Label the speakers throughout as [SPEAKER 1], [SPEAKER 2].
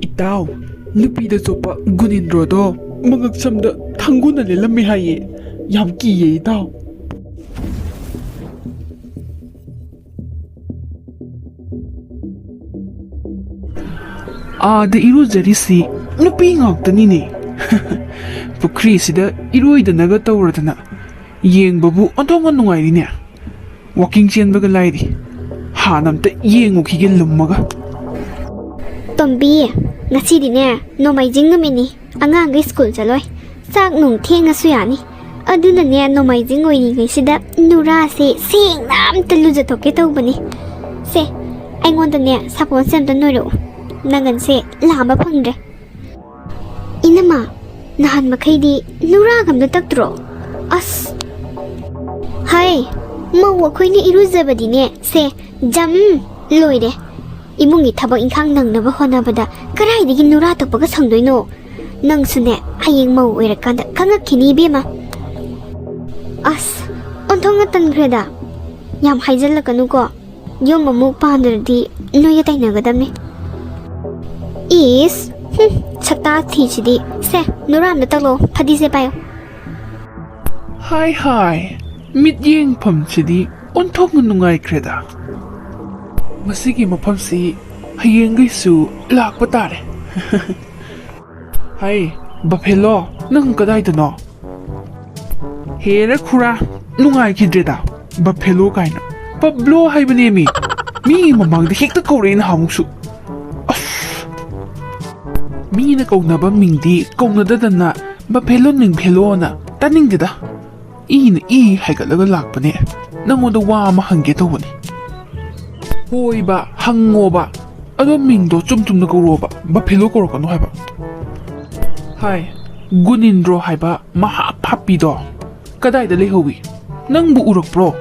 [SPEAKER 1] Itaw, nupida sopa Gunindro do magag samda tangguna nila may haye. Yam kiye itaw. Da iruzarisi nupi ngaktanini. Pukri sida iruidanaga tawradana. Yengbabu ontong nungairine. Walking chenbaga lairi. Hanamta yengukige lummaga.
[SPEAKER 2] Tombi, ngasidine nomaijing numini angang school chaloy. Sak nung thenga suyani. Aduna ne nomaijing oini ngisida nura se sing nam taluja toke tawbani. Se, aingonda ne sapon senta noiro. Nangan se lama phangre. Inama, nahan makhaidi nura gamda taktro. As. Hai, mawa khoini iruzabadine se jam loire. Imungi thaba ingkhang nangnaba honabada karaidagi nura tokpaga sangdoino. Nangsune hayeng mau oirakanda kangakini bema. As, onthonga tangreda. Yam haijallakanu ko. Yom amuk pandradi noya tainagadamni. Is, sakta thichidi se nuram da talo phadi se payo.
[SPEAKER 1] Hi, mit yeng pamchidi ontong nungai kreda. Masigi mapamsi hayengay su lakpa tare. Hai, Buffalo, nang kaday no? Here kura nungai kidreda. Buffalo kaina. Pablo hay banemi. Mi mamang de hekta korean hamuksu. Mi na kau na ba mingdi kau na dadana Buffalo ning phelo na taning dida. Na hay kalaga lakpa ne. Nangoda wa mahangge to bani. Hoi ba hango ba. Ado mingdo chum na kau ba. Buffalo ko no hay ba. Hai, Gunindro hay ba maha papi do. Kaday da lehowi. Nang bu urok pro.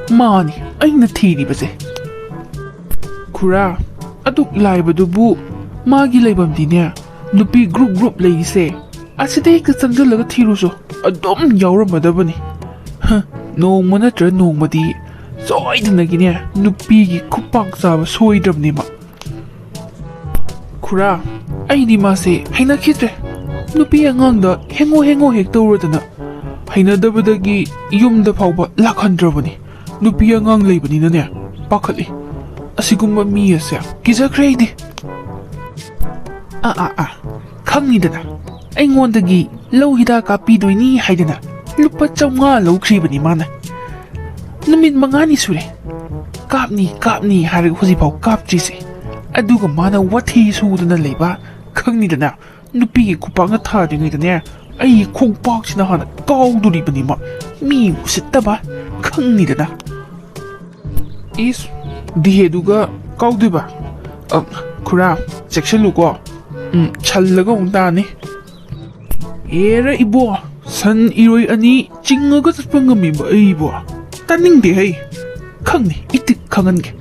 [SPEAKER 1] Mani ay nathiri ba se. Kura, aduk lai ba dubu. Magi lai bam dinya. Nupi group lay se. Aside ka sanggalaga thiru so. Adom yauramada bani. Nong manatra nong madi. Soidana ginya. Nupi gi kupak saba soidrabni ma. Kura, ay di ma se hayna kitre. Nupi angang da hengo hek tawradana. Hayna dabadagi yumda fawba lakhandrabani. Nupi angang laybani na niya. Pakali. Asigumba miya siya. Kizakray di. Khangidana. Aingondagi law hida ka pidoyni haydana. Lupa chawnga law kribani mana. Numit mangani sure. Kapni harag husipaw kaptrisi. Aduga mana wathi sudana layba. Khangnidana. Nupi kupang na thadingidana. Ay khongpak sina hana kauduribani ma. Mi usitaba. Khangnidana. Is diheduga kaudiba. Kura section luko. Challaga ungtani. Era ibo san iroi ani chingaga tatpangami ba ibo. Taning de hay. Khangni itik khangange.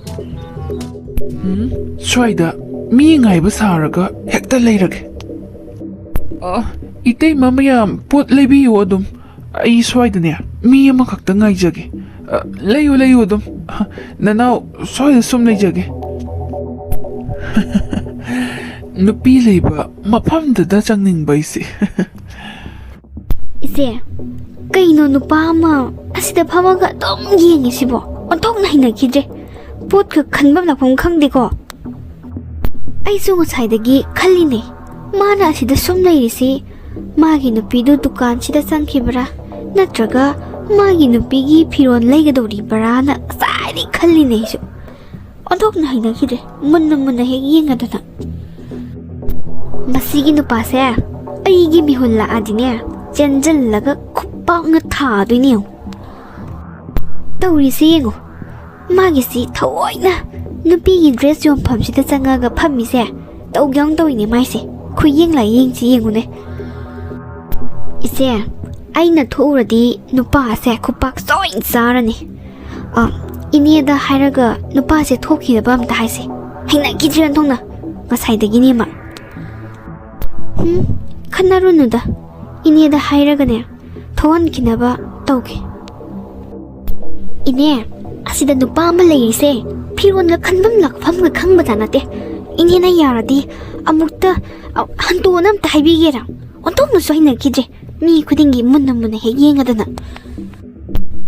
[SPEAKER 1] Swaida mi ngai ba saraga hekta leirage. Itay mamayam pot lebiyo adum. Ay swaida niya mi amakakta ngaijage. Layo dum. Nanaw swaida sum leijage. Nupi layba mapamda da changning ba isi.
[SPEAKER 2] Ise, kaino nupa ama asida phamaga dom yengi sibo. Ontong na hinagidre. Pot ka khanbam lakpam khangdi ko. Ay su ngasaydagi khalline. Mana asida sum lairisi. Magi nupidu dukan sida changkhibra. Natraga magi nupigi phiron laigadori bara na asayri khalline isu. Ontong na hinagidre. Munna hek yengadana. Masigi nupase aigi mihun laadine janjallaga khuppa nga thadoini tawrisi yengo magisi thawoina nupigi dress yom phamsida changaga phammise tawgyang tawini maise khuyeng la yengchi yengune ise aina thoradi nupa se khupak soin sarani ineda hairaga nupa se thokhi bam ta haise haina gidran thongna ngasaidagini ma Kanarunuda. Ini ada hairagane. Tuan kinaba tauke. Ini asida nupa malaise. Piron ga kanbam lakfam ga khang badanate. Ini na yaradi ꯑꯃꯨꯛꯇ ꯍꯟꯇꯣꯛꯅ ꯑꯝꯇ ꯍꯥꯏꯕꯤꯒꯦꯔꯥ? ꯑꯣꯟꯊꯣꯛꯅꯁꯨ ꯍꯩꯅꯈꯤꯗ꯭ꯔꯦ, ꯃꯤ ꯈꯨꯗꯤꯡꯒꯤ ꯃꯨꯟꯅ ꯃꯨꯟꯅ ꯍꯦꯛ ꯌꯦꯡꯉꯗꯅ.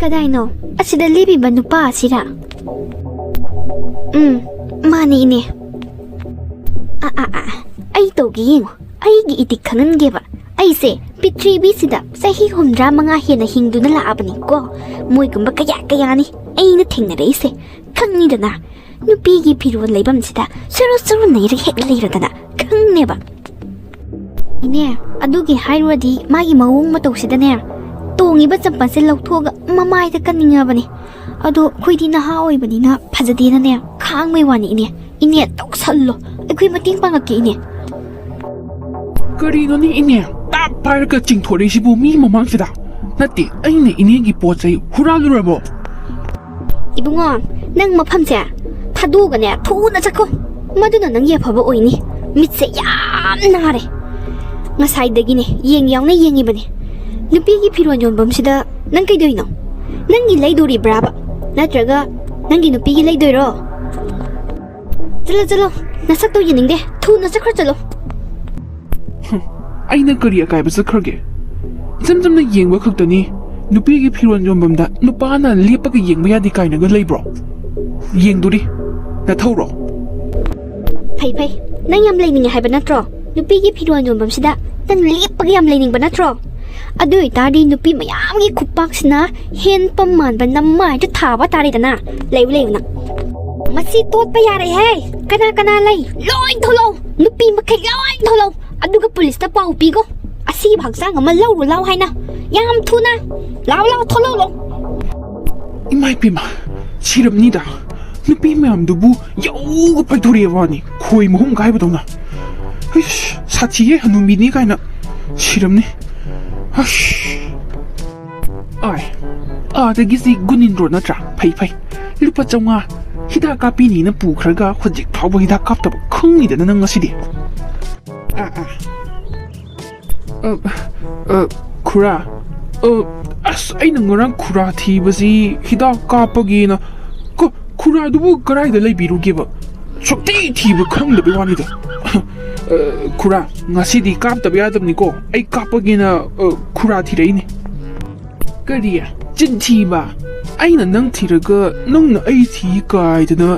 [SPEAKER 2] ꯀꯗꯥꯏꯅꯣ ꯑꯁꯤꯗ ꯂꯦꯞꯄꯤꯕ ꯅꯨꯄꯥ ꯑꯁꯤꯔꯥ? ꯃꯥꯅꯤ ꯏꯅꯦ. ꯑꯩ ꯇꯧꯒꯦ ꯌꯦꯡꯉꯣ, ꯑꯩꯒꯤ ꯏꯇꯤꯛ ꯈꯪꯍꯟꯒꯦꯕ. ꯑꯩꯁꯦ ꯄ꯭ꯔꯤꯊꯤꯕꯤꯁꯤꯗ ꯆꯍꯤ 65 ꯍꯦꯟꯅ ꯍꯤꯡꯗꯨꯅ ꯂꯥꯛꯑꯕꯅꯤꯀꯣ. ꯃꯣꯏꯒꯨꯝꯕ ꯀꯌꯥꯅꯤ ꯑꯩꯅ ꯊꯦꯡꯅꯔꯛꯏꯁꯦ. ꯈꯪꯅꯤꯗꯅ, ꯅꯨꯄꯤꯒꯤ ꯐꯤꯔꯣꯜ ꯂꯩꯐꯝꯁꯤꯗ ꯁꯨꯔꯨ ꯅꯩꯔꯒ ꯍꯦꯛ ꯂꯩꯔꯗꯅ ꯈꯪꯅꯦꯕ. ꯏꯅꯦ, ꯑꯗꯨꯒꯤ ꯍꯥꯏꯔꯨꯔꯗꯤ ꯃꯥꯒꯤ ꯃꯑꯣꯡ ꯃꯇꯧꯁꯤꯗꯅꯦ, ꯇꯣꯡꯉꯤꯕ ꯆꯝꯄꯜꯁꯦ ꯂꯧꯊꯣꯛꯑꯒ ꯃꯃꯥꯏꯗ ꯀꯟꯅꯤꯡꯉꯕꯅꯤ. ꯑꯗꯣ ꯑꯩꯈꯣꯏꯗꯤ ꯅꯍꯥ ꯑꯣꯏꯕꯅꯤꯅ ꯐꯖꯗꯦꯅꯅꯦ ꯈꯥꯡꯕꯩ ꯋꯥꯅꯤ ꯏꯅꯦ. ꯏꯅꯦ ꯇꯧꯁꯜꯂꯣ, ꯑꯩꯈꯣꯏ ꯃꯇꯦꯡ ꯄꯥꯡꯉꯛꯀꯦ ꯏꯅꯦ.
[SPEAKER 1] ꯀꯔꯤꯅꯣꯅꯦ ꯏꯅꯦ, ꯇꯥꯞ ꯄꯥꯏꯔꯒ ꯆꯤꯡꯊꯣꯔꯛꯏꯁꯤꯕꯨ ꯃꯤ ꯃꯃꯥꯡꯁꯤꯗ? ꯅꯠꯇꯦ, ꯑꯩꯅ ꯏꯅꯦꯒꯤ ꯄꯣꯠ ꯆꯩ ꯍꯨꯔꯥꯜꯂꯨꯔꯕꯣ?
[SPEAKER 2] ꯏꯕꯨꯡꯉꯣ, ꯅꯪ ꯃꯐꯝꯁꯦ ꯊꯥꯗꯣꯛꯑꯒꯅꯦ ꯊꯨꯅ ꯆꯠꯈꯣ. ꯃꯗꯨꯅ ꯅꯪꯒꯤ ꯑꯐꯕ ꯑꯣꯏꯅꯤ. ꯃꯤꯠꯁꯦ ꯌꯥꯝ ꯅꯥꯔꯦ. ꯉꯁꯥꯏꯗꯒꯤꯅꯦ ꯌꯥꯎꯅ ꯌꯦꯡꯉꯤꯕꯅꯦ. ꯅꯨꯄꯤꯒꯤ ꯐꯤꯔꯣꯜ ꯌꯣꯟꯐꯝꯁꯤꯗ ꯅꯪ ꯀꯩꯗꯣꯏꯅꯣ? ꯅꯪꯒꯤ ꯂꯩꯗꯣꯔꯤꯕ꯭ꯔꯥꯕ? ꯅꯠꯇ꯭ꯔꯒ ꯅꯪꯒꯤ ꯅꯨꯄꯤꯒꯤ ꯂꯩꯗꯣꯏꯔꯣ? ꯆꯠꯂꯣ, ꯅꯁꯛꯇꯣ ꯌꯦꯡꯅꯤꯡꯗꯦ. ꯊꯨꯅ ꯆꯠꯈ꯭ꯔ ꯆꯠꯂꯣ.
[SPEAKER 1] ꯑꯩꯅ ꯀꯔꯤ ꯑꯀꯥꯏꯕ ꯆꯠꯈ꯭ꯔꯒꯦ? ꯏꯆꯝ ꯆꯝꯅ ꯌꯦꯡꯕ ꯈꯛꯇꯅꯤ. ꯅꯨꯄꯤꯒꯤ ꯐꯤꯔꯣꯜ ꯌꯣꯟꯐꯝꯗ ꯅꯨꯄꯥꯅ ꯂꯦꯞꯄꯒ ꯌꯦꯡꯕ ꯌꯥꯗꯦ ꯀꯥꯏꯅꯒ ꯂꯩꯕ꯭ꯔꯣ? ꯌꯦꯡꯗꯣꯔꯤ, ꯅꯊꯧꯔꯣ?
[SPEAKER 2] ꯐꯩ, ꯅꯪ ꯌꯥꯝ ꯂꯩꯅꯤꯡꯉꯦ ꯍꯥꯏꯕ ꯅꯠꯇ꯭ꯔꯣ? ꯅꯨꯄꯤꯒꯤ ꯐꯤꯔꯣꯜ ꯌꯣꯟꯐꯝꯁꯤꯗ ꯅꯪ ꯂꯦꯞꯄꯒ ꯌꯥꯝ ꯂꯩꯅꯤꯡꯕ ꯅꯠꯇ꯭ꯔꯣ? ꯑꯗꯨ ꯑꯣꯏꯇꯥꯔꯗꯤ ꯅꯨꯄꯤ ꯃꯌꯥꯝꯒꯤ ꯈꯨꯄꯥꯛꯁꯤꯅ ꯍꯦꯟꯄꯝ ꯃꯥꯟꯕ ꯅꯃꯥꯏꯗ ꯊꯥꯕ ꯇꯥꯔꯦꯗꯅ. ꯂꯩꯌꯨ ꯅꯪ. ꯃꯁꯤ ꯇꯣꯠꯄ ꯌꯥꯔꯦꯍꯦ. ꯀꯅꯥ ꯂꯩ? ꯂꯣꯏ ꯊꯣꯛꯂꯛꯎ. ꯅꯨꯄꯤ ꯃꯈꯩ ꯂꯣꯏ ꯊꯣꯛꯂꯛꯎ. ꯑꯗꯨꯒ ꯄꯨꯂꯤꯁꯇ ꯄꯥꯎ ꯄꯤꯒꯣ. ꯑꯁꯤꯕ ꯍꯛꯆꯥꯡ ꯑꯃ ꯂꯧꯔꯨ ꯂꯥꯎ ꯍꯥꯏꯅ. ꯌꯥꯝ ꯊꯨꯅ. ꯂꯥꯎ ꯊꯣꯛꯂꯛꯎ.
[SPEAKER 1] ꯏꯃꯥꯏ ꯄꯦꯝꯃ, ꯁꯤꯔꯝꯅꯤꯗ. ꯅꯨꯄꯤ ꯃꯌꯥꯝꯗꯨꯕꯨ ꯌꯧꯒ ꯄꯥꯏꯊꯣꯔꯛꯑꯦ ꯋꯥꯅꯤ, ꯈꯣꯏ ꯃꯍꯨꯝ ꯀꯥꯏꯕꯗꯧꯅ. ꯁꯥꯊꯤꯌꯦ ꯍꯅꯨꯕꯤꯅꯤ ꯀꯥꯏꯅ. ꯁꯤꯔꯝꯅꯤ. ꯑꯥꯗꯒꯤꯁꯤ ꯒꯨꯅꯤꯟꯗ꯭ꯔꯣ ꯅꯠꯇ꯭ꯔꯥ? ꯐꯩ. ꯂꯨꯄꯥ 500 ꯍꯤꯗꯥꯛ ꯀꯥꯞꯄꯤꯅꯤꯅ ꯄꯨꯈ꯭ꯔꯒ ꯍꯧꯖꯤꯛ ꯐꯥꯎꯕ ꯍꯤꯗꯥꯛ ꯀꯥꯞꯇꯕ ꯈꯪꯅꯤꯗꯅ ꯅꯪ ꯉꯁꯤꯗꯤ. ꯈꯨꯔꯥ, ꯑꯁ ꯑꯩꯅ ꯉꯔꯥꯡ ꯈꯨꯔꯥ ꯊꯤꯕꯁꯤ ꯍꯤꯗꯥꯛ ꯀꯥꯞꯄꯒꯤꯅ. ꯈꯨꯔꯥꯗꯨꯕు ꯀꯗꯥꯏꯗ ꯂꯩꯕꯤꯔꯨꯒꯦꯕ? ꯁꯨꯛꯊꯤ ꯊꯤꯕ ꯈꯪꯗꯕꯩ ꯋꯥꯅꯤꯗ. ꯈꯨꯔꯥ, ꯉꯁꯤꯗꯤ ꯀꯥꯞꯇꯕ ꯌꯥꯗꯕꯅꯤꯀோ. ꯑꯩ ꯀꯥꯞꯄꯒꯤꯅ ꯈꯨꯔꯥ ꯊꯤꯔꯛꯏꯅꯦ. ꯀꯔꯤ? ꯆꯤꯟ ꯊꯤꯕ? ꯑꯩꯅ ꯅꯪ ꯊꯤꯔꯒ ꯅꯪꯅ ꯑꯩ ꯊꯤ ꯀꯥꯏꯗꯅ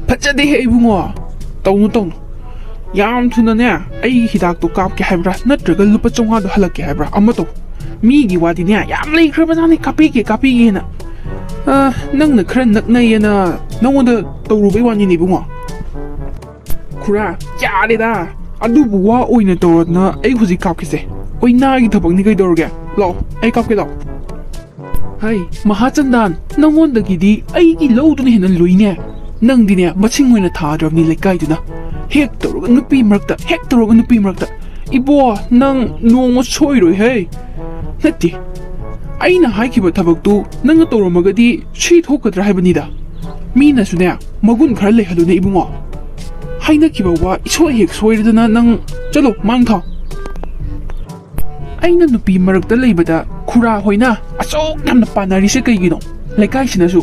[SPEAKER 1] ꯐꯖꯗꯦꯍꯦ ꯏꯕꯨꯡꯉꯣ. ꯇꯧꯅꯨ. ꯌꯥꯝ ꯊꯨꯅꯅꯦ ꯑꯩ ꯍꯤꯗꯥꯛꯇꯣ ꯀꯥꯞꯀꯦ ꯍꯥꯏꯕ꯭ꯔꯥ ꯅꯠꯇ꯭ꯔꯒ ꯂꯨꯄꯥ 500ꯗꯣ ꯍꯜꯂꯛꯀꯦ ꯍꯥꯏꯕ꯭ꯔꯥ? ꯑꯃ ꯇꯧ. ꯃꯤꯒꯤ ꯋꯥꯗꯤꯅꯦ ꯌꯥꯝ ꯂꯩꯈ꯭ꯔꯕꯖꯥꯠꯅꯤ ꯀꯥꯞꯄꯤꯒꯦꯅ. ꯅꯪꯅ ꯈꯔ ꯅꯛꯅꯩꯌꯦꯅ ꯅꯪꯉꯣꯟꯗ ꯇꯧꯔꯨꯕꯩ ꯋꯥꯅꯤꯅꯦ ꯏꯕꯨꯡꯉꯣ. ꯈꯨꯔꯥ, ꯌꯥꯔꯦꯗ. ꯑꯗꯨꯕꯨ ꯋꯥ ꯑꯣꯏꯅ ꯇꯧꯔꯗꯅ ꯑꯩ ꯍꯧꯖꯤꯛ ꯀꯥꯞꯀꯦꯁꯦ. ꯑꯣꯏꯅꯥꯒꯤ ꯊꯕꯛꯅꯤ ꯀꯩꯗꯧꯔꯒꯦ? ꯂꯥꯛꯑꯣ, ꯑꯩ ꯀꯥꯞꯀꯦ ꯂꯥꯛꯑꯣ. ꯍꯩ ꯃꯍꯥꯆꯟꯗꯥꯟ, ꯅꯪꯉꯣꯟꯗꯒꯤꯗꯤ ꯑꯩꯒꯤ ꯂꯧꯗꯨꯅ ꯍꯦꯟꯅ ꯂꯨꯏꯅꯦ. ꯅꯪꯗꯤꯅꯦ ꯃꯁꯤꯡ ꯑꯣꯏꯅ ꯊꯥꯗ꯭ꯔꯕꯅꯤ ꯂꯩꯀꯥꯏꯗꯨꯅ. ꯍꯦꯛ ꯇꯧꯔꯒ ꯅꯨꯄꯤ ꯃꯔꯛꯇ. ꯏꯕꯣ, ꯅꯪ ꯅꯣꯡꯃ ꯁꯣꯏꯔꯣꯏꯍꯦ. ꯅꯠꯇꯦ, ꯑꯩꯅ ꯍꯥꯏꯈꯤꯕ ꯊꯕꯛꯇꯨ ꯅꯪꯅ ꯇꯧꯔꯝꯃꯒꯗꯤ ꯁꯤ ꯊꯣꯛꯀꯗ꯭ꯔꯥ ꯍꯥꯏꯕꯅꯤꯗ. ꯃꯤꯅꯁꯨꯅꯦ ꯃꯒꯨꯟ ꯈꯔ ꯂꯩꯍꯜꯂꯨꯅꯦ ꯏꯕꯨꯡꯉೋ. ꯍꯥꯏꯅꯈꯤꯕ ꯋꯥ ꯏꯁꯣꯏ ꯍꯦꯛ ꯁꯣꯏꯔꯗꯅ ꯅꯪ ꯆꯠꯂꯣ ꯃꯥꯡ ꯊꯥꯎ. ꯑꯩꯅ ꯅꯨꯄꯤ ꯃꯔꯛꯇ ꯂꯩꯕꯗ ꯈꯨꯔꯥ ꯍꯣꯏꯅ ꯑꯁꯨꯛ ꯌꯥꯝꯅ ꯄꯥꯅꯔꯤꯁꯦ ꯀꯩꯒꯤꯅꯣ? ꯂꯩꯀꯥꯏꯁꯤꯅꯁꯨ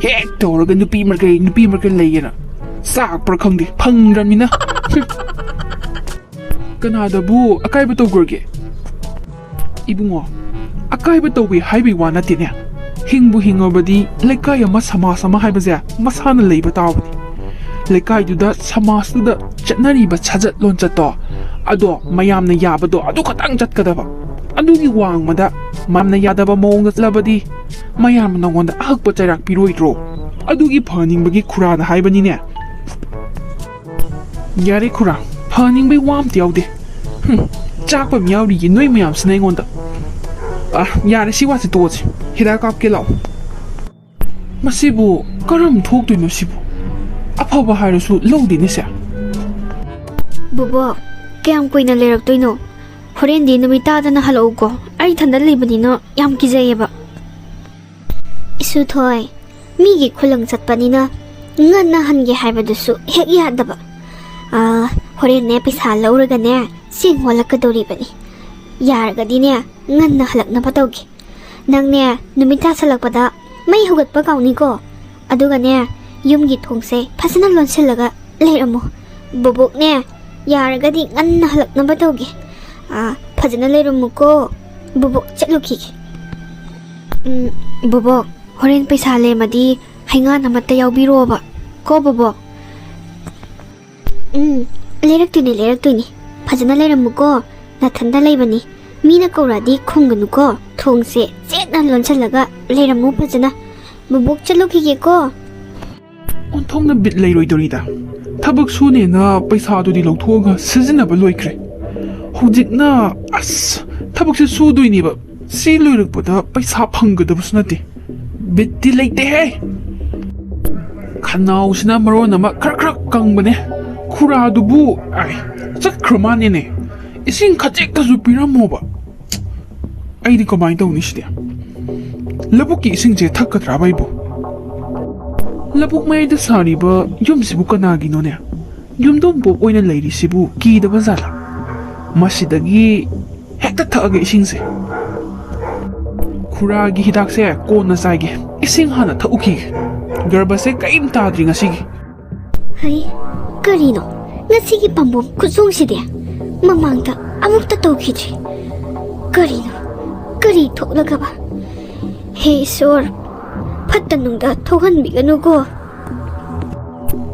[SPEAKER 1] ꯍꯦꯛ ꯇꯧꯔꯒ ꯅꯨꯄꯤ ꯃꯔꯀꯩ ꯂꯩꯌꯦꯅ ꯆꯥꯛꯄ꯭ꯔꯥ ꯈꯪꯗꯦ, ꯐꯪꯗ꯭ꯔꯕꯅꯤꯅ. ꯀꯅꯥꯗꯕꯨ ꯑꯀꯥꯏꯕ ꯇꯧꯈ꯭ꯔꯒꯦ? ꯏꯕꯨꯡꯉꯣ, ꯑꯀꯥꯏꯕ ꯇꯧꯕꯤ ꯍꯥꯏꯕꯒꯤ ꯋꯥ ꯅꯠꯇꯦꯅꯦ. ꯍꯤꯡꯕꯨ ꯍꯤꯡꯉꯕꯗꯤ ꯂꯩꯀꯥꯏ ꯑꯃ ꯁꯃꯥꯖ ꯑꯃ ꯍꯥꯏꯕꯁꯦ ꯃꯁꯥꯅ ꯂꯩꯕ ꯇꯥꯕꯅꯤ. ꯂꯩꯀꯥꯏꯗꯨꯗ ꯁꯃꯥꯖꯇꯨꯗ ꯆꯠꯅꯔꯤꯕ ꯁꯥꯖꯠ ꯂꯣꯟꯆꯠꯇꯣ, ꯑꯗꯣ ꯃꯌꯥꯝꯅ ꯌꯥꯕꯗꯣ ꯑꯗꯨ ꯈꯛꯇꯪ ꯆꯠꯀꯗꯕ. ꯑꯗꯨꯒꯤ ꯋꯥꯡꯃꯗ ꯃꯌꯥꯝꯅ ꯌꯥꯗꯕ ꯃꯑꯣꯡꯗ ꯆꯠꯂꯕꯗꯤ ꯃꯌꯥꯝꯅ ꯅꯉꯣꯟꯗ ꯑꯍꯛꯄ ꯆꯩꯔꯥꯛ ꯄꯤꯔꯣꯏꯗ꯭ꯔꯣ? ꯑꯗꯨꯒꯤ ꯐꯍꯟꯅꯤꯡꯕꯒꯤ ꯈꯨꯔꯥꯅ ꯍꯥꯏꯕꯅꯤꯅꯦ. ꯌꯥꯔꯦ ꯈꯨꯔꯥ, ꯐꯍꯟꯅꯤꯡꯕꯩ ꯋꯥ ꯑꯝꯇ ꯌꯥꯎꯗꯦ. ꯆꯥꯛꯄ ꯑꯃ ꯌꯥꯎꯔꯤꯌꯦ ꯅꯣꯏ ꯃꯌꯥꯝꯁꯤꯅ ꯑꯩꯉꯣꯟꯗ. ꯌꯥꯔꯦ, ꯁꯤ ꯋꯥꯁꯤ ꯇꯣꯛꯑꯁꯤ. ꯍꯤꯗꯥꯛ ꯀꯥꯞꯀꯦ ꯂꯥꯛꯑꯣ. ꯃꯁꯤꯕꯨ ꯀꯔꯝ ꯊꯣꯛꯇꯣꯏꯅꯣ ꯁꯤꯕꯨ? ꯑꯐꯕ ꯍꯥꯏꯔꯁꯨ ꯂꯧꯗꯦꯅꯦ ꯁꯦ.
[SPEAKER 2] ꯕꯣꯕꯣꯛ, ꯀꯌꯥꯝ ꯀꯨꯏꯅ ꯂꯩꯔꯛꯇꯣꯏꯅꯣ? ꯍꯣꯔꯦꯟꯗꯤ ꯅꯨꯃꯤꯠ ꯇꯥꯗꯅ ꯍꯜꯂꯛꯎꯀꯣ. ꯑꯩ ꯏꯊꯟꯗ ꯂꯩꯕꯅꯤꯅ ꯌꯥꯝ ꯀꯤꯖꯩꯌꯦꯕ. ꯏꯁꯨꯊꯣꯏ, ꯃꯤꯒꯤ ꯈꯨꯂꯪ ꯆꯠꯄꯅꯤꯅ ꯉꯟꯅ ꯍꯟꯒꯦ ꯍꯥꯏꯕꯗꯨꯁꯨ ꯍꯦꯛ ꯌꯥꯗꯕ. ꯍꯣꯔꯦꯟꯅꯦ ꯄꯩꯁꯥ ꯂꯧꯔꯒꯅꯦ ꯆꯦꯡ ꯋꯥꯜꯂꯛꯀꯗꯧꯔꯤꯕꯅꯤ. ꯌꯥꯔꯒꯗꯤꯅꯦ ꯉꯟꯅ ꯍꯜꯂꯛꯅꯕ ꯇꯧꯒꯦ. ꯅꯪꯅꯦ ꯅꯨꯃꯤꯠ ꯇꯥꯁꯜꯂꯛꯄꯗ ꯃꯩ ꯍꯧꯒꯠꯄ ꯀꯥꯎꯅꯤꯀꯣ. ꯑꯗꯨꯒꯅꯦ ꯌꯨꯝꯒꯤ ꯊꯣꯡꯁꯦ ꯐꯖꯅ ꯂꯣꯟꯁꯤꯜꯂꯒ ꯂꯩꯔꯝꯃꯨ. ꯕꯣꯕꯣꯛꯅꯦ ꯌꯥꯔꯒꯗꯤ ꯉꯟꯅ ꯍꯜꯂꯛꯅꯕ ꯇꯧꯒꯦ ꯐꯖꯅ ꯂꯩꯔꯝꯃꯨꯀꯣ ꯕꯣꯕꯣꯛ ꯆꯠꯂꯨꯈꯤꯒꯦ ꯕꯣꯕꯣꯛ ꯍꯣꯔꯦꯟ ꯄꯩꯁꯥ ꯂꯦꯝꯃꯗꯤ ꯍꯩꯉꯥꯟ ꯑꯃꯠꯇ ꯌꯥꯎꯕꯤꯔꯣꯕ ꯀꯣ ꯕꯣꯕꯣꯛ ꯂꯩꯔꯛꯇꯣꯏꯅꯤ ꯐꯖꯅ ꯂꯩꯔꯝꯃꯨꯀோ ꯅꯊꯟꯗ ꯂꯩꯕꯅꯤ ꯃꯤꯅ ꯀꯧꯔꯛꯑꯗꯤ ꯈꯨꯝꯒꯅꯨꯀோ ꯊꯣꯡꯁꯦ ꯆꯦꯠꯅ ꯂꯣꯟꯁꯤꯜꯂꯒ ꯂꯩꯔꯝꯃꯨ ꯐꯖꯅ ꯕꯣꯕꯣꯛ ꯆꯠꯂꯨꯈꯤꯒꯦꯀꯣ
[SPEAKER 1] ꯑꯣꯟꯊꯣꯛꯅ ꯕꯤꯠ ꯂꯩꯔꯣꯏꯗꯧꯔꯤꯗ ꯊꯕꯛ ꯁꯨꯅꯦꯅ ꯄꯩꯁꯥꯗꯨꯗꯤ ꯂꯧꯊꯣꯛꯑꯒ ꯁꯤꯖꯤꯟꯅꯕ ꯂꯣꯏꯈ꯭ꯔꯦ ꯍꯧꯖꯤꯛꯅ ꯑꯁ ꯊꯕꯛꯁꯦ ꯁꯨꯗꯣꯏꯅꯦꯕ ꯁꯤ ꯂꯣꯏꯔꯛꯄꯗ ꯄꯩꯁా ꯐꯪꯒꯗꯕꯁꯨ ꯅꯠꯇꯦ ꯕꯤꯠꯇꯤ ꯂꯩꯇꯦꯍꯦ ꯈꯅꯥꯎꯁꯤꯅ ꯃꯔꯣꯟ ꯑꯃ ꯈꯔ ꯀꯪꯕꯅꯦ ꯈꯨꯔꯥꯗꯨꯕꯨ ꯆꯠꯈ꯭ꯔ ꯃꯥꯅꯦꯅꯦ ꯏꯁꯤꯡ ꯈꯖꯤꯛꯇꯁꯨ ꯄꯤꯔꯝꯃꯣꯕ ꯑꯩꯗꯤ ꯀꯃꯥꯏꯅ ꯇꯧꯅꯤ ꯁꯤꯗꯤ ꯂꯧꯕꯨꯛꯀꯤ ꯏꯁꯤꯡꯁꯦ ꯊꯛꯀꯗ꯭ꯔꯥꯕ ꯑꯩꯕꯨ ꯂꯧꯕꯨꯛ ꯃꯌꯥꯏꯗ ꯁꯥꯔꯤꯕ ꯌꯨꯝꯁꯤꯕꯨ ꯀꯅꯥꯒꯤꯅꯣꯅꯦ ꯌꯨꯝꯗꯣꯡꯄꯣꯛ ꯑꯣꯏꯅ ꯂꯩꯔꯤꯁꯤꯕꯨ ꯀꯤꯗꯕ ꯖꯥꯠꯂꯥ ꯃꯁꯤꯗꯒꯤ ꯍꯦꯛꯇ ꯊꯛꯑꯒꯦ ꯏꯁꯤꯡꯁꯦ ꯈꯨꯔꯥꯒꯤ ꯍꯤꯗꯥꯛꯁꯦ ꯀꯣꯟꯅ ꯆꯥꯏꯒꯦ ꯏꯁꯤꯡ ꯍꯥꯟꯅ ꯊꯛꯎꯈꯤꯒꯦ ꯒꯔꯕꯁꯦ ꯀꯔꯤꯝ ꯇꯥꯗ꯭ꯔꯤ ꯉꯁꯤꯒꯤ
[SPEAKER 2] ꯍꯩ ꯀꯔꯤꯅꯣ ꯉꯁꯤꯒꯤ ꯄꯥꯝꯕꯣꯝ ꯈꯨꯠꯆꯣꯡꯁꯤꯗꯤ ꯃꯃꯥꯡꯗ ꯑꯃꯨꯛꯇ ꯇꯧꯈꯤꯗ꯭ꯔꯤ ꯀꯔꯤ ꯊꯣꯛꯂꯒꯕ ꯍꯦ ꯏꯁꯣꯔ ꯐꯠꯇ ꯅꯨꯡꯗ ꯊꯣꯛꯍꯟꯕꯤꯒꯅꯨꯀꯣ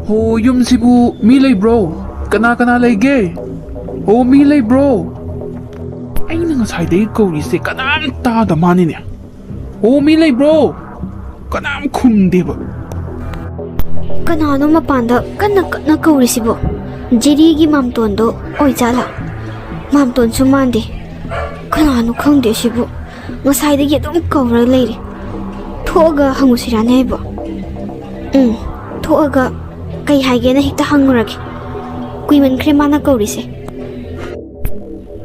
[SPEAKER 1] ꯍꯣ ꯌꯨꯝꯁꯤꯕꯨ ꯃꯤ ꯂꯩꯕ꯭ꯔꯣ ꯀꯅꯥ ꯂꯩꯒꯦ ꯍꯣ ꯃꯤ ꯂꯩꯕ꯭ꯔꯣ ꯑꯩꯅ ꯉꯁꯥꯏꯗꯒꯤ ꯀꯧꯔꯤꯁꯦ ꯀꯅꯥꯝ ꯇꯥꯗ ꯃꯥꯅꯤꯅꯦ ꯍꯣ ꯃꯤ ꯂꯩꯕ꯭ꯔꯣ ꯀꯅꯥꯝ ꯈꯨꯝꯗꯦꯕ
[SPEAKER 2] ꯀꯅꯥꯅꯣ ꯃꯄꯥꯟꯗ ꯀꯟꯅ ꯀꯧꯔꯤꯁꯤꯕꯣ ꯖꯤꯔꯤꯒꯤ ꯃꯥꯝꯇꯣꯟꯗꯣ ꯑꯣꯏꯖꯥꯠꯂꯥ ꯃꯥꯝꯇꯣꯟꯁꯨ ꯃꯥꯟꯗꯦ ꯀꯅꯥꯅꯣ ꯈꯪꯗꯦ ꯁꯤꯕꯨ ꯉꯁꯥꯏꯗꯒꯤ ꯑꯗꯨꯝ ꯀꯧꯔꯒ ꯂꯩꯔꯦ ꯊꯣꯛꯑꯒ ꯍꯪꯉꯨꯁꯤꯔꯥꯅꯦ ꯑꯩꯕꯣ ꯊꯣꯛꯑꯒ ꯀꯩ ꯍꯥꯏꯒꯦꯅ ꯍꯦꯛꯇ ꯍꯪꯉꯨꯔꯒꯦ ꯀꯨꯏꯃꯟꯈ꯭ꯔꯦ ꯃꯥꯅ ꯀꯧꯔꯤꯁꯦ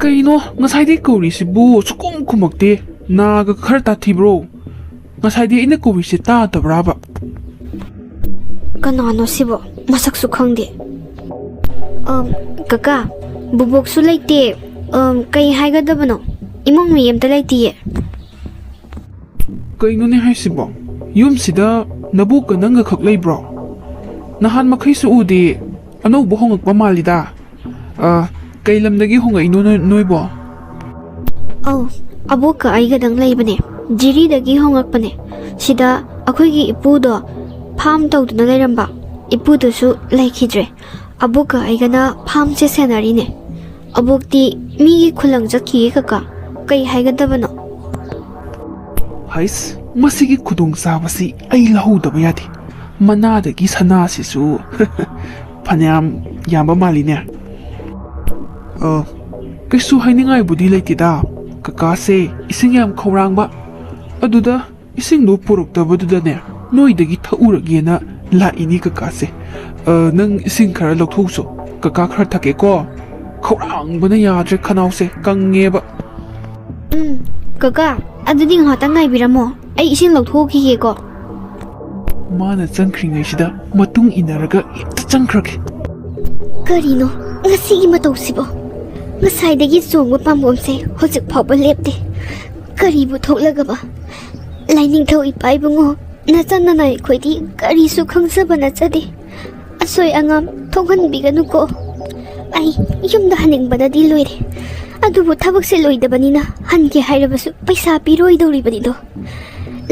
[SPEAKER 1] ꯀꯩꯅꯣ ꯉꯁꯥꯏꯗꯒꯤ ꯀꯧꯔꯤꯁꯤꯕꯨ ꯁꯨꯛꯈꯨꯝ ꯈꯨꯝꯃꯛꯇꯦ ꯅꯥꯒ ꯈꯔ ꯇꯥꯊꯤꯕ꯭ꯔോ ꯉꯁꯥꯏꯗꯤ ꯑꯩꯅ ꯀꯧꯔꯤꯁꯦ ꯇꯥꯗꯕ꯭ꯔꯥꯕ
[SPEAKER 2] ꯀꯅꯥꯅꯣ ꯁꯤꯕꯣ ꯃꯁꯛꯁꯨ ꯈꯪꯗꯦ ꯀꯀꯥ ꯕꯨꯕꯣꯛꯁꯨ ꯂꯩꯇꯦ ꯀꯩ ꯍꯥꯏꯒꯗꯕꯅꯣ ꯏꯃꯨꯡ ꯃꯤ ꯑꯝꯇ ꯂꯩꯇꯤꯌꯦ
[SPEAKER 1] ꯀꯩꯅꯣꯅꯦ ꯍꯥꯏꯁꯤꯕꯣ ꯌꯨꯝꯁꯤꯗ ꯅꯕꯣꯛꯀ ꯅꯪꯒ ꯈꯛ ꯂꯩꯕ꯭ꯔꯣ ꯅꯍꯥꯟ ꯃꯈꯩꯁꯨ ꯎꯗꯦ ꯑꯅꯧꯕ ꯍꯣꯡꯉꯛꯄ ꯃꯥꯜꯂꯤꯗ ꯀꯩ ꯂꯝꯗꯒꯤ ꯍꯣꯡꯉꯛꯏꯅꯣ ꯅꯣꯏꯕꯣ
[SPEAKER 2] ꯑꯕꯣꯛꯀ ꯑꯩꯒꯗꯪ ꯂꯩꯕꯅꯦ ꯖꯤꯔꯤꯗꯒꯤ ꯍꯣꯡꯉꯛꯄꯅꯦ ꯁꯤꯗ ꯑꯩꯈꯣꯏꯒꯤ ꯏꯄꯨꯗꯣ ꯐꯥꯝ ꯇꯧꯗꯨꯅ ꯂꯩꯔꯝꯕ ꯏꯄꯨꯗꯨꯁꯨ ꯂꯩꯈꯤꯗ꯭ꯔꯦ ꯑꯕꯣꯛꯀ ꯑꯩꯒꯅ ꯐꯥꯝꯁꯦ ꯁꯦꯟꯅꯔꯤꯅꯦ ꯑꯕꯣꯛꯇꯤ ꯃꯤꯒꯤ ꯈꯨꯂꯪ ꯆꯠꯈꯤꯌꯦ ꯀꯀꯥ ꯀꯩ ꯍꯥꯏꯒꯗꯕꯅꯣ
[SPEAKER 1] ꯍꯩꯁ ꯃꯁꯤꯒꯤ ꯈꯨꯗꯣꯡꯆꯥꯕꯁꯤ ꯑꯩ ꯂꯧꯍꯧꯗꯕ ꯌꯥꯗꯦ ꯃꯅꯥꯗꯒꯤ ꯁꯅꯥꯁꯤꯁꯨ ꯐꯅꯌꯥꯝ ꯌꯥꯝꯕ ꯃꯥꯜꯂꯤꯅꯦ ꯀꯩꯁꯨ ꯍꯥꯏꯅꯤꯡꯉꯥꯏꯕꯨꯗꯤ ꯂꯩꯇꯦꯗ ꯀꯀꯥꯁꯦ ꯏꯁꯤꯡ ꯌꯥꯝ ꯈꯧꯔꯥꯡꯕ ꯑꯗꯨꯗ ꯏꯁꯤꯡꯗꯣ ꯄꯨꯔꯛꯇꯕꯗꯨꯗꯅꯦ ꯅꯣꯏꯗꯒꯤ ꯊꯛꯎꯔꯒꯦꯅ ꯂꯥꯛꯏꯅꯤ ꯀꯀꯥꯁꯦ ꯅꯪ ꯏꯁꯤꯡ ꯈꯔ ꯂꯧꯊꯣꯛꯎꯁꯣ ꯀꯀꯥꯈꯔ ꯊꯛꯀꯦꯀꯣ ꯈꯧꯔꯥꯡꯕꯅ ꯌꯥꯗ꯭ꯔꯦ ꯈꯅꯥꯎꯁꯦ ꯀꯪꯉꯦꯕ
[SPEAKER 2] ꯀꯀꯥ ꯑꯗꯨꯗꯤ ꯉꯥꯏꯍꯥꯛꯇꯪ ꯉꯥꯏꯕꯤꯔꯝꯃꯣ ꯑꯩ ꯏꯁꯤꯡ ꯂꯧꯊꯣꯛꯈꯤꯒꯦꯀꯣ
[SPEAKER 1] ꯃꯥꯅ ꯆꯪꯈ꯭ꯔꯤꯉꯩꯁꯤꯗ ꯃꯇꯨꯡ ඉꯟꯅꯔꯒ ꯍꯦꯛꯇ ꯆꯪꯈ꯭ꯔꯒꯦ
[SPEAKER 2] ꯀꯔꯤꯅꯣ ꯉꯁꯤꯒꯤ ꯃꯇꯧꯁꯤꯕꯣ ꯉꯁꯥꯏꯗꯒꯤ ꯆꯣꯡꯕ ꯄꯥꯝꯕꯣꯝꯁꯦ ꯍꯧꯖꯤꯛ ꯐꯥꯎꯕ ꯂꯦꯞꯇꯦ ꯀꯔꯤꯕꯨ ꯊꯣꯛꯂꯒꯕ ꯂꯥꯏꯅꯤꯡꯊꯧ ꯏꯄꯥ ꯏꯕꯨꯡꯉꯣ ꯅꯆꯟꯅꯅ ꯑꯩꯈꯣꯏꯗꯤ ꯀꯔꯤꯁꯨ ꯈꯪꯖꯕ ꯅꯠꯆꯗꯦ ꯑꯁꯣꯏ ꯑꯉꯥꯝ ꯊꯣꯛꯍꯟꯕꯤꯒꯅꯨꯀꯣ ꯑꯩ ꯌꯨꯝꯗ ꯍꯟꯅꯤꯡꯕꯅꯗꯤ ꯂꯣꯏꯔꯦ ꯑꯗꯨꯕꯨ ꯊꯕꯛꯁꯦ ꯂꯣꯏꯗꯕꯅꯤꯅ ꯍꯟꯒꯦ ꯍꯥꯏꯔꯕꯁꯨ ꯄꯩꯁꯥ ꯄꯤꯔꯣꯏꯗꯧꯔꯤꯕꯅꯤꯗꯣ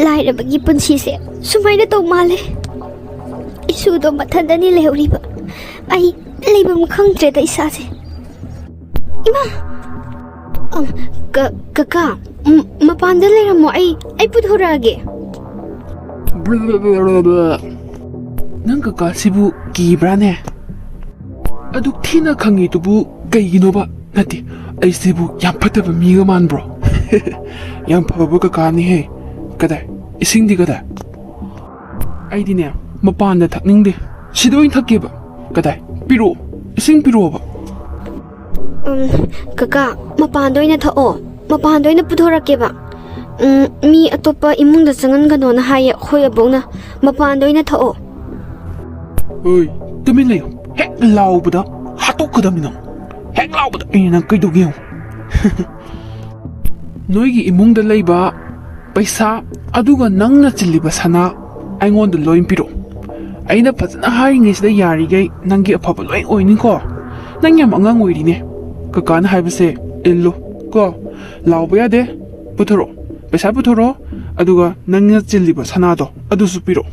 [SPEAKER 2] ꯂꯥꯏꯔꯕꯒꯤ ꯄꯨꯟꯁꯤꯁꯦ ꯁꯨꯃꯥꯏꯅ ꯇꯧ ꯃꯥꯜꯂꯦ ꯏꯁꯨꯗꯣ ꯃꯊꯟꯇꯅꯤ ꯂꯩꯍꯧꯔꯤꯕ ꯑꯩ ꯂꯩꯐꯝ ꯈꯪꯗ꯭ꯔꯦꯗ ꯏꯁꯥꯁꯦ 이마! 그까 마반데 레라모 아이 부도라게
[SPEAKER 1] ꯅꯪ ꯀꯀꯥꯁꯤꯕꯨ ꯀꯤꯕ꯭ꯔꯥꯅꯦ ꯑꯗꯨꯛ ꯊꯤꯅ ꯈꯪꯉꯤꯗꯨꯕꯨ ꯀꯩꯒꯤꯅꯣꯕ ꯅꯠꯇꯦ ꯑꯩꯁꯤꯕꯨ ꯌꯥꯝ ꯐꯠꯇꯕ ꯃꯤꯒ ꯃꯥꯟꯕ꯭ꯔꯣ ꯌꯥꯝ ꯐꯕ ꯀꯀꯥꯅꯤꯍꯦ ꯀꯗꯥꯏ ꯏꯁꯤꯡꯗꯤ ꯀꯗꯥꯏ ꯑꯩꯗꯤꯅꯦ ꯃꯄꯥꯟꯗ ꯊꯛꯅꯤꯡꯗꯦ ꯁꯤꯗ ꯑꯣꯏꯅ ꯊꯛꯀꯦꯕ ꯀꯗꯥꯏ ꯄꯤꯔꯛꯑꯣ ꯏꯁꯤꯡ ꯄꯤꯔꯛꯑꯣꯕ
[SPEAKER 2] 그까 마반도 이나 타오 마반도 이나 부도라게바 미 아토빠 이문다 정은가노나 하ye 호여보나 마반도 이나 타오
[SPEAKER 1] 어이 뚜민 레요 핵 라우보다 핫도그다미노 핵 라우보다 이나 끄이도게요 너희기 이문다 레이바 पैसा अदुगा नंगना चिल्लिबा सना आइंगोंद लोइन पिरो अइना फजना हारिङैसिदा यारिगै नंगी अफबा lion ओइनिको Nang yam angang oirine. Kakana haibase illo. Ko laoba yade. Puthoro. Paisa puthoro. Aduga nangna chilliba sanado. Adusu piro.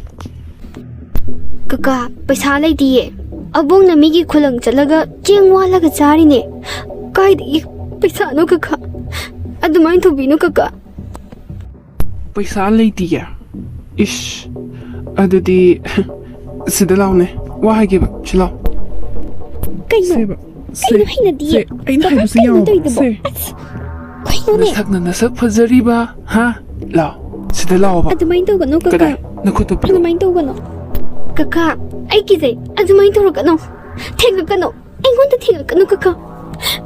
[SPEAKER 2] Kaka, paisa laidiye. Abong na migi kulang chalaga cheng walaga charine. Kaidi paisa no kaka. Adumain thubino kaka.
[SPEAKER 1] Paisa leitiya. Ish. Adudi sida laune. Wa haigiba chilo.
[SPEAKER 2] Kaino. Kaino hina diye.
[SPEAKER 1] Aina haibase yaw. Se.
[SPEAKER 2] Kaino ne.
[SPEAKER 1] Nasakna nasak fazariba. Ha? Lao. Sida laoba.
[SPEAKER 2] Adumain to gano kaka.
[SPEAKER 1] Kadai. Nakuto piro.
[SPEAKER 2] Adumain to gano. Kaka, ai kizay. Adumain to gano. Tenga gano. Engonda tenga gano kaka.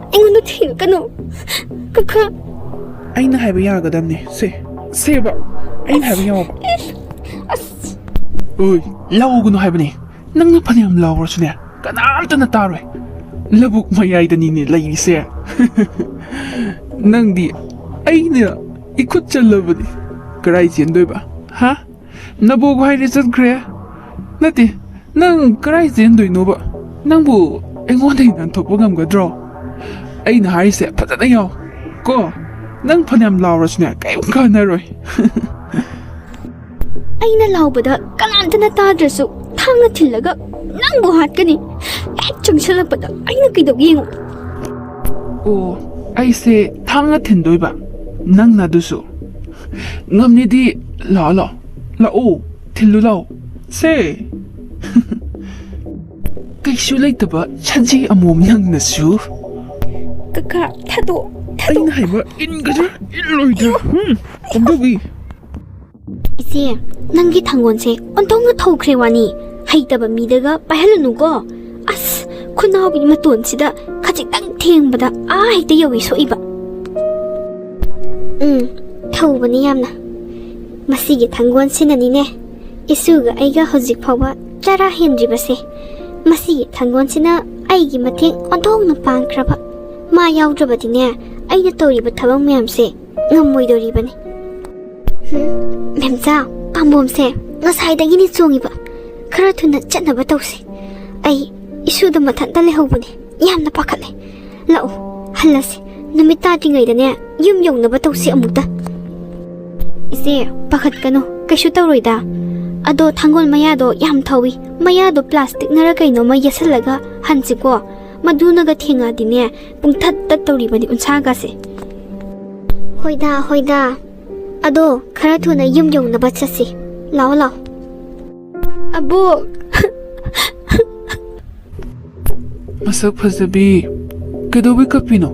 [SPEAKER 2] Engonda tenga gano. Kaka.
[SPEAKER 1] Aina haiba yagadamne. Se ba. Aina haiba yaw. Oi, lauguno haibani. Nangna phaniyam laurasune. Kanamta na taroi. Labuk mayaidani ne laise. Nangdi aina ikut chalabani. Karai chendoiba. Ha? Nabog haire chatkre. Nati, nang karai chendoinoba. Nangbu engonday nan thokpa ngamgadro. Aina harise phajana yaw. Ko nang phaniyam laurasune kaim kanaroi.
[SPEAKER 2] Aina laubada kanantana tadrasu thangna thillaga nangbu hatkani ek chungchalapada aina kidog yengo
[SPEAKER 1] Oh, aise thanga thindoiba. Nangna dusu. Ngamnidi la o thillu lao. Se. Kaisu leitaba chaji amom nangna su.
[SPEAKER 2] kaka thado
[SPEAKER 1] Aina haiba ingadra illoida. Kamdogi.
[SPEAKER 2] ise nangi thangonse ontongna thokre wani haitaba midaga pahalanu go as khunabi maton sida khajitang thengbada a haita yawi soiba thawbani yamna masigi thangon sinani ne isuga aiga hojik phawa chara hendri base masigi thangon sina aigi matheng ontongna pangkraba ma yaudrabadi ne aina toriba thabang myamse ngamoidori bani Memza, pambomse, ngasaydangi ni chongiba. Khara thuna chatnaba tawse. Ai isuda mathanta lehobani. Yamna pakhale. Lao, halase. Numita tingai dane yum yongnaba tawse amukta. Ise pakhat kano, kaisu tawroida. Ado thangol mayado yam thawi. Mayado plastic nara kaino ma yasalaga hansiko. Madunaga thenga dine pungthat tat tawribani unsaga se. Hoida. Ado, khara thuna yum yongnaba chasi. Lao. Abo.
[SPEAKER 1] Masak fazabi. Kadobi kapino.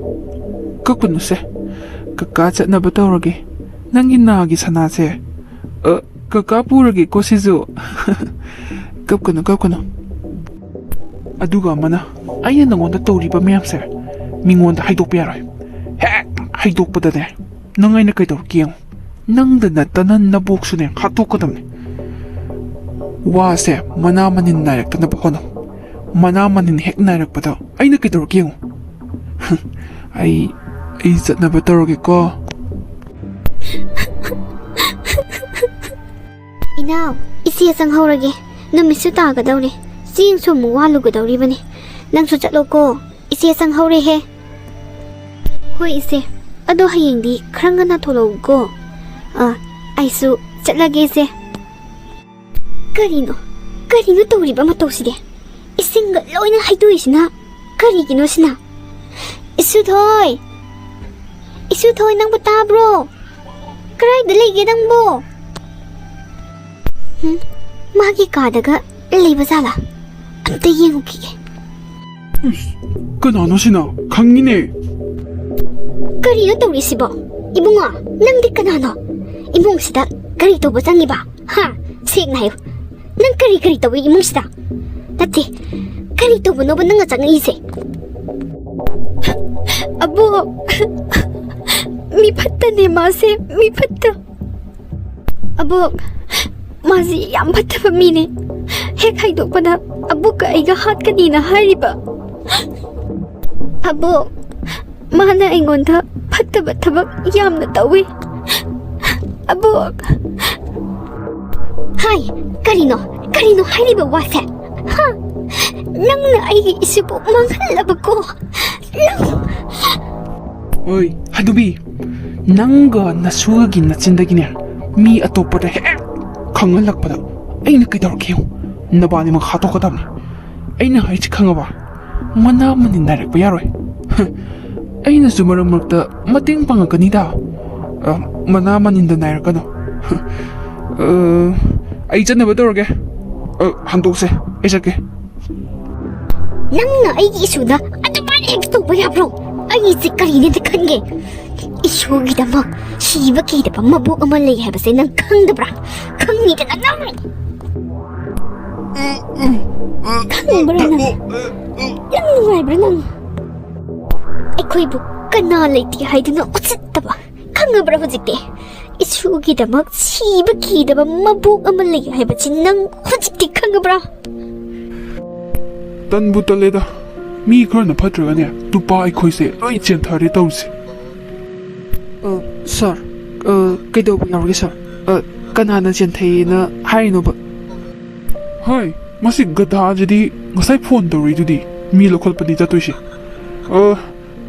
[SPEAKER 1] Kakunu se. Kaka chatnaba tawrage. Nangi nagi sanase. Kaka purage ko sizu. Kapkunu. Aduga mana. Aina nangonda tawriba mayamse. Mingonda haidokpa yaroi. Hek haidokpada de. Nangaina kaidawkiyang. Nangdana tanan na buksune hatukadamne. Wase manamanin nayak tanaba hono. Manamanin hek nayak pada. Ay nakidorog yung. Ay chatnaba tawrage ko.
[SPEAKER 2] Inaw, isi asang haurage. Namisu tagadawne. Siyang sumu walugadawri bani. Nang su chatlo ko. Isi asang haure he. Hoy isi. Ado hayang di kranga na tolog ko. Aisu chatlage se. Karino tawriba matawside. Isinga loina haiduisina. Karigino sina. Isu thoy nang batabro. Karay dalege nang bo. Magi kadaga leiba sala. Amta yenguki.
[SPEAKER 1] Kanano sina? Kangine.
[SPEAKER 2] Karino tawrisibo. Ibunga, nang di kanano. Imong sida, kari to ba iba? Ha? Sik na hayo. Nang kari to ba imong sida? Dati, kari to ba no ba nang atang isi? Abo, mipatta ne mase, mipatta. Abo, masi yam patta ba mine? Hek haidok pa na, abo ka aiga hat kanina hariba. Abo, mana ingon ta, patta ba tabak yam na tawi? Abo. Hai, karino hariba wase. Ha? ꯅꯪꯅ ꯑꯩꯒꯤ ꯏꯁꯨꯕꯨ ꯃꯥꯡꯍꯜꯂꯕꯀꯣ ꯅꯪ
[SPEAKER 1] Oi, Hadubi, Nanga Nasugin Natsindagine, me a top of the hair. Kangalakpada, ain't a kid or kill. Nobody Mahatokodam. Ain't a hitch Kangava. Manaman in direct Bayare. Ain't a Sumaramurta, Mating Pangakanida. Manaman in the Narakano. I never do again. Handose, is okay.
[SPEAKER 2] ꯅꯪꯅ ꯑꯩꯒꯤ ꯏꯁꯨꯗ ꯑꯗꯨꯃꯥꯏꯅ ꯍꯦꯛ ꯇꯧꯕ ꯌꯥꯕ꯭ꯔꯣ? ꯑꯩꯁꯦ ꯀꯔꯤꯅꯦꯗ ꯈꯟꯒꯦ? ꯏꯁꯨꯒꯤꯗꯃꯛ ꯁꯤꯕ ꯀꯤꯗꯕ ꯃꯕꯨꯛ ꯑꯃ ꯂꯩ ꯍꯥꯏꯕꯁꯦ ꯅꯪ ꯈꯪꯗꯕ꯭ꯔꯥ? ꯈꯪꯉꯤꯗꯅ ꯅꯪ? ꯈꯪꯕ꯭ꯔꯥ ꯅꯪ? ꯌꯥꯝ ꯅꯨꯡꯉꯥꯏꯕ꯭ꯔꯥ ꯅꯪ? ꯑꯩꯈꯣꯏꯕꯨ ꯀꯅꯥ ꯂꯩꯇꯦ ꯍꯥꯏꯗꯨꯅ ꯎꯠꯁꯤꯠꯇꯕ ꯈꯪꯉꯕ꯭ꯔꯥ ꯍꯧꯖꯤꯛꯇꯤ? ꯏꯁꯨꯒꯤꯗꯃꯛ ꯁꯤꯕ ꯀꯤꯗꯕ ꯃꯕꯨꯛ ꯑꯃ ꯂꯩ ꯍꯥꯏꯕꯁꯤ ꯅꯪ ꯍꯧꯖꯤꯛꯇꯤ ꯈꯪꯉꯕ꯭ꯔꯥ?
[SPEAKER 1] Tanbu Taleda, me Corna Patragania, Tupa Equise, Loichen Tari Tosi. Sir, Kado Yargi, sir. Kanana Gentayna, Hainoba. Hi, Masik Gadajadi, was I phone to read today? Me local Panita Tushi.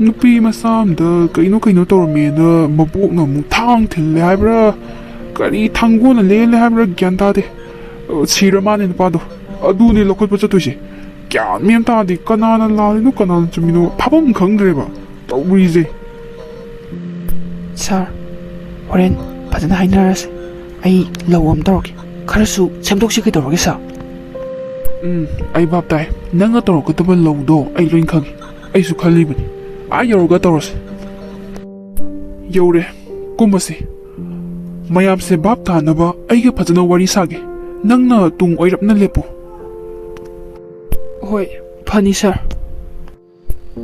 [SPEAKER 1] Nupi Masam, the Kaino Torme, the Mabuk no Mutang till Labra, Kari Tangun and Lay Labra Gantade, Siraman in Pado, Aduni local Pachatushi. Kya mienta di kanana la no kanana chumino pabom khangdreba tawrize Sir Horen padana hainaras ai lawam torki kharasu semdoksi ki torki sa ai bab tai nanga torko to lawdo ai loin khang ai su khalibani ai yorga toros yore kumasi mayam se bab ta na ba ai ga padana wari sage nangna tung oirapna lepo Hoi, Pani sir.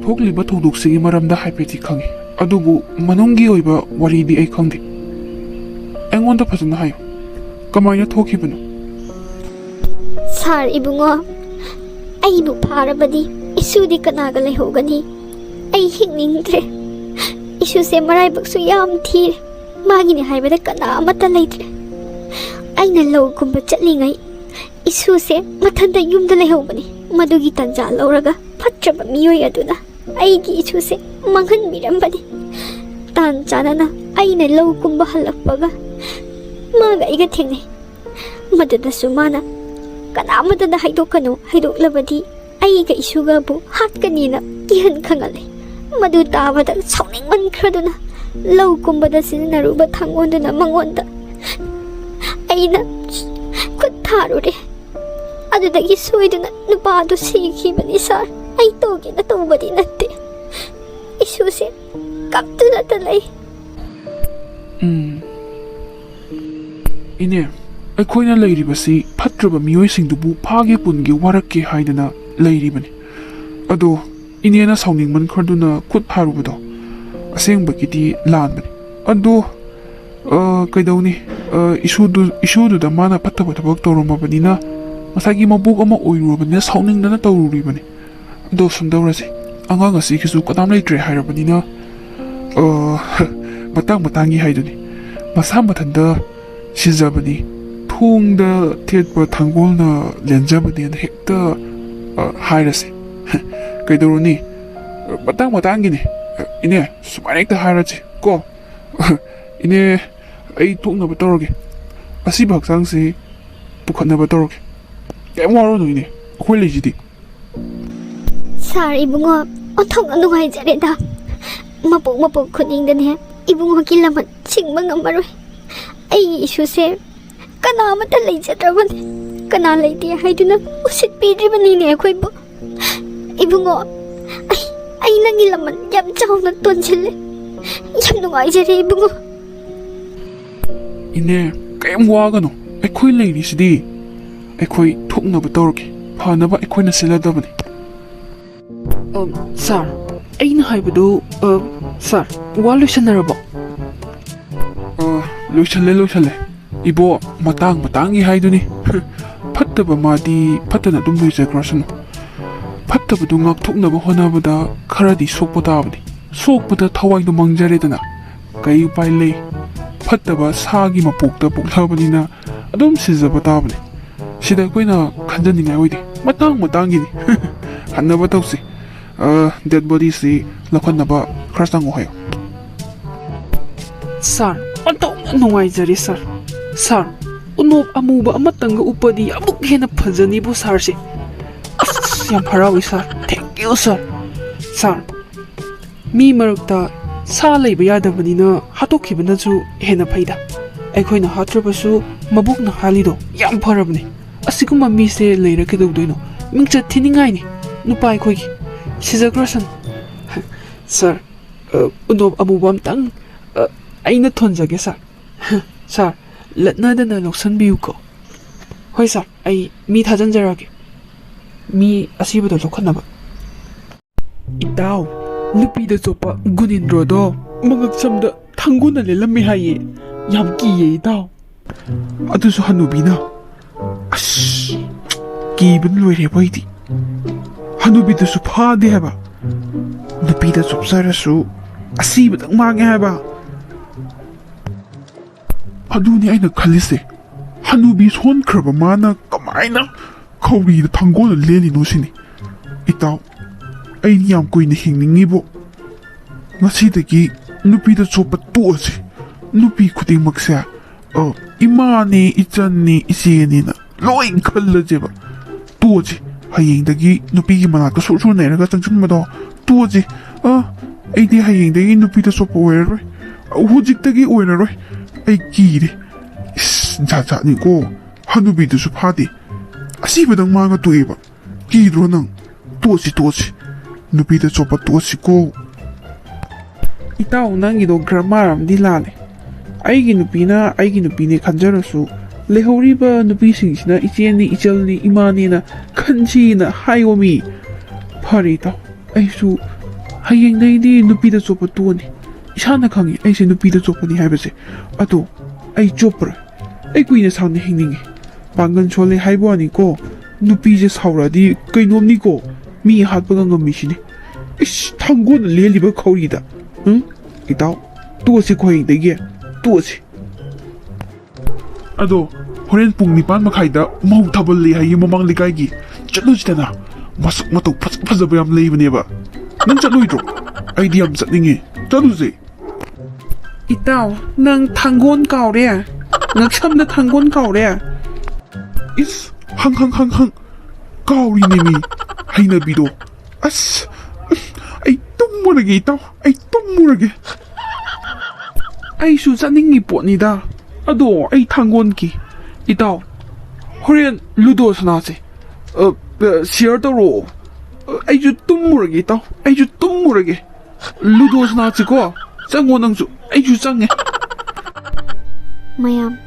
[SPEAKER 1] Thokliba thuduksigii maramda haipeti khangi. Adubu manunggi oiba waridi ai khangdi. Engonda phajana hayo. Kamaina thokibano?
[SPEAKER 2] Sir ibungo, aibu pharabadi isudi kanaga lehogani. Ai hingningdre. Isuse maraibaksu yam thire. Magini haibada kana amata leitre. Aina lawgumba chatlingai. Isuse mathanda yumda lehobani. Madugi tanja lauraga phatraba miyoi aduna aigi isuse manghanbirambani tan chanana aina law kumba halakpaga maga iga thengnai maduda sumana kanamada da haidokano haidoklabadi aiga isuga bu hatkanina kihan khangale madu tabada sauningman khraduna law kumbada sinnaruba thangonduna mangonda aina khut tharure adudagi soiduna nupado sikibani sir ai togena tobadi natte isuse kaptuna talai
[SPEAKER 1] Ine aikoina leiribasi phatraba miyoi singdubu phage pungi warakke haidana leiribani ado inena sauningman kharduna khut harubado asengbakiti lanbani ado kaidawni isudu da mana phattaba thabak toromabani masagi mabuk ama oirubani sauningdana tawruribani ado sumdawrasi angang asi kisu kadam leitre hairabani na matangi haiduni masa mathanda Shizabani, Pungda Tietpa Tangolna Lenjabani and Hector Hirasi. Kaidoroni, Matangini, Ine, Sumanek the Hirachi, go. Ine, I took no Batorogi. A Sibak Sansi, Pukana Batorogi. Get more on it, Quilligidi.
[SPEAKER 2] Sorry, Bungo, or tongue on the way, Jareda. Mapo couldn't then have Ibungo Kilaman, Chingmangamaro. Ai isuse kanamata leijadrabani kana leiti haiduna usit pidribani ne khoibo ibungo ai nangi laman yam chawna tonchile yam nungai jare ibungo
[SPEAKER 1] Ine kayam wagano aikhoi leiri sidi aikhoi thokna ba torki phanaba aikhoina siladabani Sir aina haibadu sir walusanarabo Loisale. Ibo matangi haiduni. Pattaba madi patana dum loijagrasano. Pattaba du ngak thoknaba honabada kharadi sokpodabani. Sokpada thawaido mangjaredana. Kai upai lei. Pattaba sagi mapokta poklabani na adum sizaba tabani. Sida koina khanjaningai oidi. matang-matangini. Hannaba tausi. Dead body si lakhanaba khara sango hayo. Sir, antong nungaijari sir. Sir, unop amuba amatanga upadi amuk hena phajani bu sir si. Yam harawi sir. Thank you sir. Sir, mi marakta sa leiba yadabanina hatokhibanaju hena phaida. Aikhoina hatrabasu mabukna halido yam pharabni. Asiguma mi se leirakidaudoino mingcha thiningai ni nupa aikhoigi sijagrasan. Sir, unop amuba amtang aina thonjage sir. Sir, latnadana loksanbiyuko. Hoi sir, ai mi thajanjarage. Mi asibado lokhanaba. Itaw, nupida chopa gunindrodo mangaksamda thanguna lelammi haye. Yam kiye itaw. Adusu hanubina. Ash, kiban loire boidi. Hanubida su phade haba. Nupida chopsarasu asibadang mange haba. Aduni aina khalise. Hanubi sonkraba mana kamaina khawrida thangona lelino sini. Itaw, aini yam kuina hingningibo. Ngasidagi nupida chopa tuasi. Nupi khudingmakse imani ichanni icheni na loi khallajeba tuji hayengdagi nupi gi manaka su nairaga changchunmado tuji aidi hayengdagi nupi da sopa oiroi hujiktagi oiroi ai kiri ja ni ko hanubi du su phadi asibadang manga tuiba kidro nang tuji nupi da sopa tuji ko itaw nangido grammar am dilale aigi nupine khanjarasu lehoriba nupisingina icheni ichalni imani na khanchi na hayomi phari ta aisu hayeng naidi nupida chopa tuani isana khangi aise nupida chopani haibase ato ai chopra ai kuina sauni hingningi pangan chole haibani ko nupije sauradi kainomni ko mi hatpaga ngami sini is thanggon leliba khawrida itaw tuasi khoing dege tuasi ado horen pung nipan makhaida mau thabal le hayi mamang likai gi chalo jitana masak matok phajaba yam leibane ba nang chaloidro idea am chatninge chaluze itaw nang thanggon kaure ngaksamda thanggon kaure is hang kauri nemi haina bido as ai tummurage itaw ai tummurage ai su chaningi potnida ado ai thanggon ki itaw horen ludo sanase share taro ai ju tummurage itaw ai ju tummurage ludo sanase ko chango nangsu ai ju change
[SPEAKER 2] mayam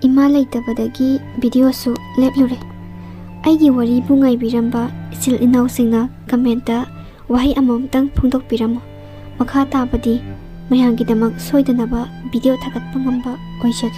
[SPEAKER 2] ima leitabadagi video su leplure aigi wari bungai biramba sil inau singna commenta wahi amamtang phungdok piramo makha tabadi mayang gidamak soidanaba video thagat pangamba oishak